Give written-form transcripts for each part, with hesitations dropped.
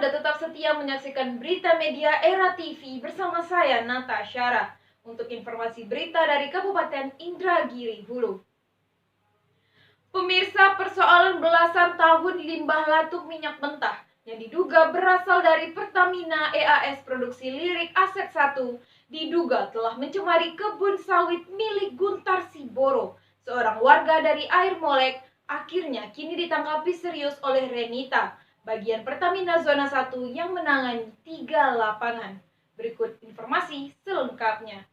Anda tetap setia menyaksikan berita media Era TV bersama saya, Natasha. Untuk informasi berita dari Kabupaten Indragiri Hulu. Pemirsa, persoalan belasan tahun limbah latuk minyak mentah yang diduga berasal dari Pertamina EAS Produksi Lirik Aset 1 diduga telah mencemari kebun sawit milik Guntar Siboro, seorang warga dari Air Molek, akhirnya kini ditangkapi serius oleh Renita, bagian Pertamina Zona 1 yang menangani 3 lapangan. Berikut informasi selengkapnya.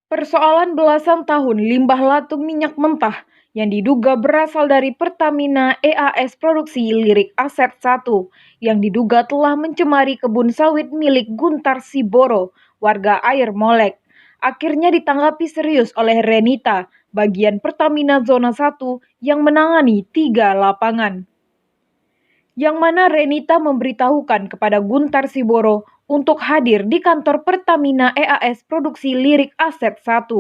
Persoalan belasan tahun limbah latuk minyak mentah yang diduga berasal dari Pertamina EAS Produksi Lirik Aset 1 yang diduga telah mencemari kebun sawit milik Guntar Siboro, warga Air Molek, akhirnya ditanggapi serius oleh Renita, bagian Pertamina Zona 1 yang menangani 3 lapangan. Yang mana Renita memberitahukan kepada Guntar Siboro untuk hadir di kantor Pertamina EAS Produksi Lirik Aset 1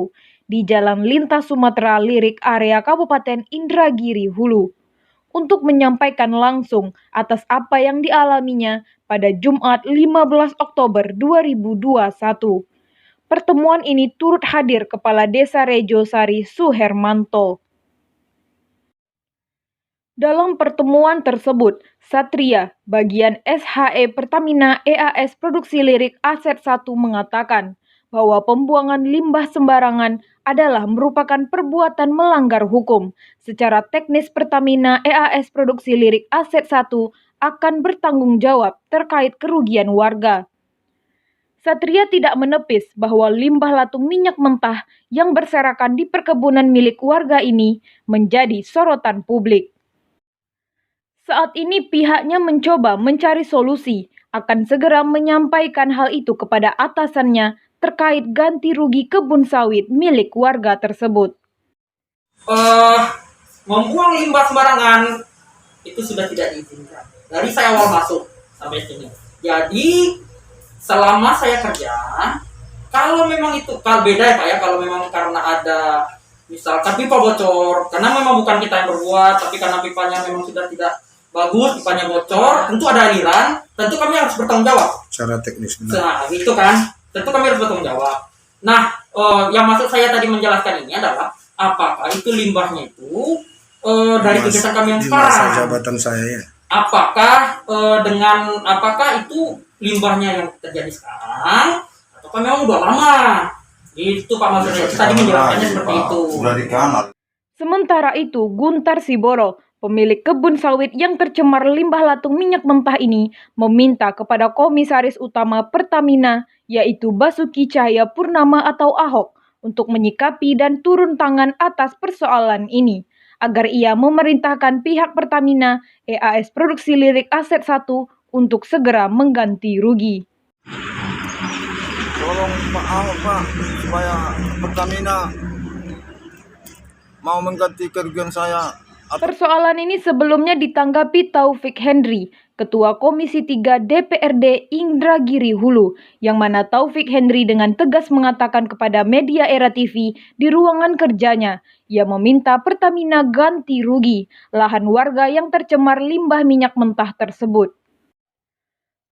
di Jalan Lintas Sumatera Lirik area Kabupaten Indragiri Hulu untuk menyampaikan langsung atas apa yang dialaminya pada Jumat 15 Oktober 2021. Pertemuan ini turut hadir Kepala Desa Rejo Sari Suhermanto. Dalam pertemuan tersebut, Satria, bagian SHE Pertamina EAS Produksi Lirik Aset 1 mengatakan bahwa pembuangan limbah sembarangan adalah merupakan perbuatan melanggar hukum. Secara teknis Pertamina EAS Produksi Lirik Aset 1 akan bertanggung jawab terkait kerugian warga. Satria tidak menepis bahwa limbah latung minyak mentah yang berserakan di perkebunan milik warga ini menjadi sorotan publik. Saat ini pihaknya mencoba mencari solusi, akan segera menyampaikan hal itu kepada atasannya terkait ganti rugi kebun sawit milik warga tersebut. Membuang limbah sembarangan itu sudah tidak diizinkan. Dari saya awal masuk sampai sini. Jadi selama saya kerja, kalau memang itu kalau beda ya Pak ya, kalau memang karena ada misalkan pipa bocor, karena memang bukan kita yang berbuat, tapi karena pipanya memang sudah tidak bagus, pipanya bocor, tentu ada aliran, tentu kami harus bertanggung jawab. Secara teknis. Nah, itu kan, tentu kami harus bertanggung jawab. Nah, yang maksud saya tadi menjelaskan ini adalah apakah itu limbahnya itu dari kegiatan kami yang sekarang? Di masa jabatan saya ya. Apakah itu limbahnya yang terjadi sekarang, ataukah memang udah lama? Itu Pak maksudnya. Tadi menjelaskannya seperti itu. Sudah dikamar. Sementara itu, Guntar Siboro, pemilik kebun sawit yang tercemar limbah latung minyak mentah ini, meminta kepada Komisaris Utama Pertamina, yaitu Basuki Cahaya Purnama atau Ahok, untuk menyikapi dan turun tangan atas persoalan ini, agar ia memerintahkan pihak Pertamina EAS Produksi Lirik Aset 1 untuk segera mengganti rugi. Tolong Pak Ahok Pak, supaya Pertamina mau mengganti kerugian saya. Persoalan ini sebelumnya ditanggapi Taufik Henry, Ketua Komisi 3 DPRD Indragiri Hulu, yang mana Taufik Henry dengan tegas mengatakan kepada media Era TV di ruangan kerjanya, ia meminta Pertamina ganti rugi lahan warga yang tercemar limbah minyak mentah tersebut.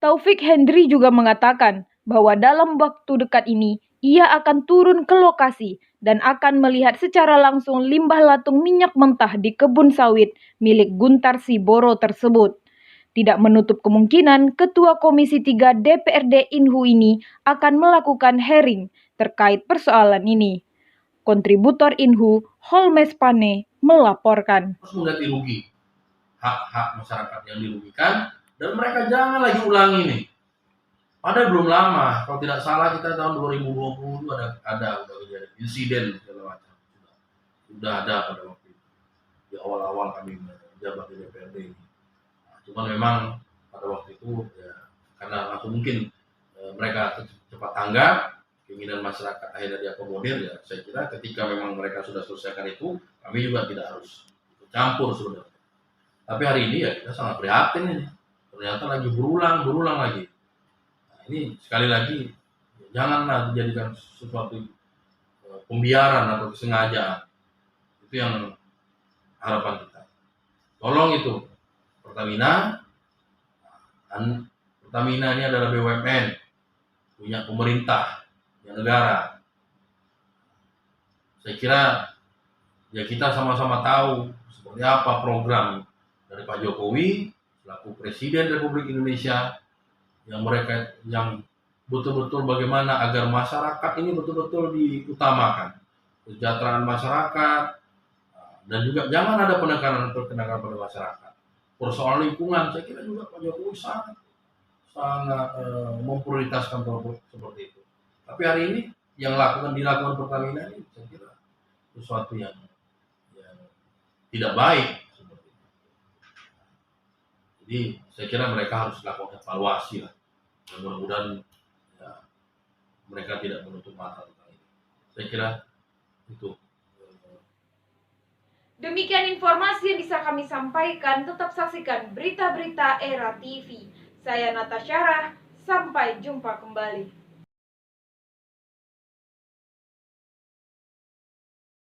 Taufik Henry juga mengatakan bahwa dalam waktu dekat ini ia akan turun ke lokasi dan akan melihat secara langsung limbah latung minyak mentah di kebun sawit milik Guntar Siboro tersebut. Tidak menutup kemungkinan Ketua Komisi 3 DPRD Inhu ini akan melakukan hearing terkait persoalan ini. Kontributor Inhu, Holmes Pane, melaporkan. Harus mengganti rugi hak-hak masyarakat yang dirugikan, dan mereka jangan lagi ulangi nih. Padahal belum lama, kalau tidak salah kita tahun 2020 itu ada kejadian insiden segala macam. Sudah ada pada waktu itu, di awal-awal kami menjabat di DPRD ini. Nah, cuman memang pada waktu itu ya, karena langsung mungkin mereka cepat tanggap, keinginan masyarakat akhirnya diakomodir ya. Saya kira ketika memang mereka sudah selesaikan itu, kami juga tidak harus campur sebenarnya. Tapi hari ini ya kita sangat prihatin ini. Ternyata lagi berulang lagi. Ini sekali lagi janganlah dijadikan sesuatu pembiaran atau kesengajaan. Itu yang harapan kita. Tolong itu Pertamina Dan Pertamina ini adalah BUMN, punya pemerintah, punya negara. Saya kira ya kita sama-sama tahu seperti apa program dari Pak Jokowi selaku Presiden Republik Indonesia yang betul-betul bagaimana agar masyarakat ini betul-betul diutamakan, kesejahteraan masyarakat, dan juga jangan ada penekanan pada masyarakat. Persoalan lingkungan, saya kira juga Pak Jokowi sangat memprioritaskan seperti itu. Tapi hari ini yang dilakukan Pertamina ini saya kira sesuatu yang tidak baik. Jadi saya kira mereka harus lakukan evaluasi lah. Dan mudah-mudahan ya, mereka tidak menutup mata tentang ini. Saya kira itu. Demikian informasi yang bisa kami sampaikan. Tetap saksikan berita-berita Era TV. Saya Natasha Rah. Sampai jumpa kembali.